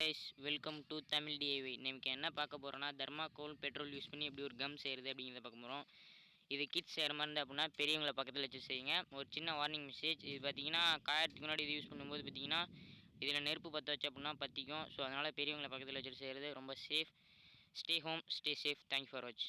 Guys, welcome to Tamil டிஐவை. நமக்கு என்ன பார்க்க போகிறோன்னா, தர்மாகோல் பெட்ரோல் யூஸ் பண்ணி எப்படி ஒரு கம் செய்கிறது அப்படிங்கிறத பார்க்க போகிறோம். இது கிட்ஸ் செய்கிற மாதிரி இருந்தால் அப்படின்னா பெரியவங்களை பக்கத்தில் வச்சு செய்யுங்க. ஒரு சின்ன வார்னிங் மெசேஜ், இது பார்த்தீங்கன்னா காயத்துக்கு முன்னாடி இது யூஸ் பண்ணும்போது பார்த்தீங்கன்னா இதில் நெருப்பு பற்ற வச்சு அப்படின்னா பற்றிக்கும். ஸோ அதனால் பெரியவங்களை பக்கத்தில் வச்சுட்டு செய்கிறது ரொம்ப safe. Stay home, stay safe. Thank you for watch.